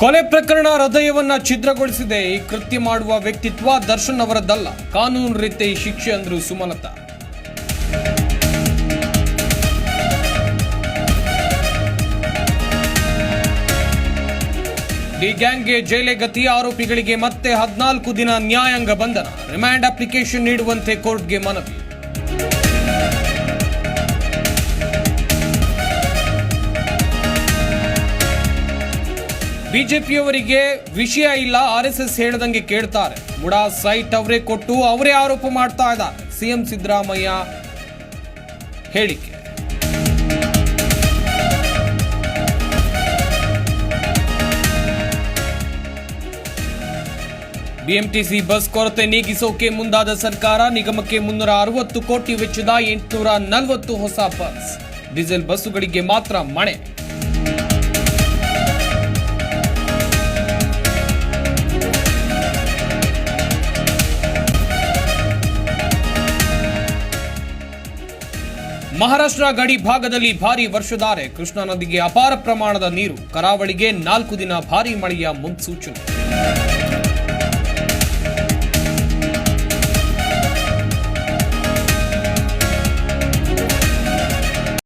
ಕೊಲೆ ಪ್ರಕರಣ ಹೃದಯವನ್ನ ಛಿದ್ರಗೊಳಿಸಿದೆ. ಈ ಕೃತ್ಯ ಮಾಡುವ ವ್ಯಕ್ತಿತ್ವ ದರ್ಶನ್ ಅವರದ್ದಲ್ಲ, ಕಾನೂನು ರೀತಿ ಶಿಕ್ಷೆ ಅಂದ್ರು ಸುಮಲತಾ. ಡಿ ಗ್ಯಾಂಗ್ಗೆ ಜೈಲೇ ಗತಿ. ಆರೋಪಿಗಳಿಗೆ ಮತ್ತೆ 14 ದಿನ ನ್ಯಾಯಾಂಗ ಬಂಧನ. ರಿಮಾಂಡ್ ಅಪ್ಲಿಕೇಶನ್ ನೀಡುವಂತೆ ಕೋರ್ಟ್ಗೆ ಮನವಿ. ಬಿಜೆಪಿಯವರಿಗೆ ವಿಷಯ ಇಲ್ಲ, ಆರ್ಎಸ್ಎಸ್ ಹೇಳದಂಗೆ ಕೇಳ್ತಾರೆ. ಮುಡಾ ಸೈಟ್ ಅವರೇ ಕೊಟ್ಟು ಅವರೇ ಆರೋಪ ಮಾಡ್ತಾ ಇದ್ದಾರೆ. ಸಿಎಂ ಸಿದ್ದರಾಮಯ್ಯ ಹೇಳಿಕೆ. ಬಿಎಂಟಿಸಿ ಬಸ್ ಕೊರತೆ ನೀಗಿಸೋಕೆ ಮುಂದಾದ ಸರ್ಕಾರ. ನಿಗಮಕ್ಕೆ 360 ಕೋಟಿ ವೆಚ್ಚದ 840 ಹೊಸ ಬಸ್. ಡೀಸೆಲ್ ಬಸ್ಸುಗಳಿಗೆ ಮಾತ್ರ ಮಣೆ. ಮಹಾರಾಷ್ಟ್ರ ಗಡಿ ಭಾಗದಲ್ಲಿ ಭಾರೀ ವರ್ಷಧಾರೆ. ಕೃಷ್ಣಾ ನದಿಗೆ ಅಪಾರ ಪ್ರಮಾಣದ ನೀರು. ಕರಾವಳಿಗೆ 4 ದಿನ ಭಾರೀ ಮಳೆಯ ಮುನ್ಸೂಚನೆ.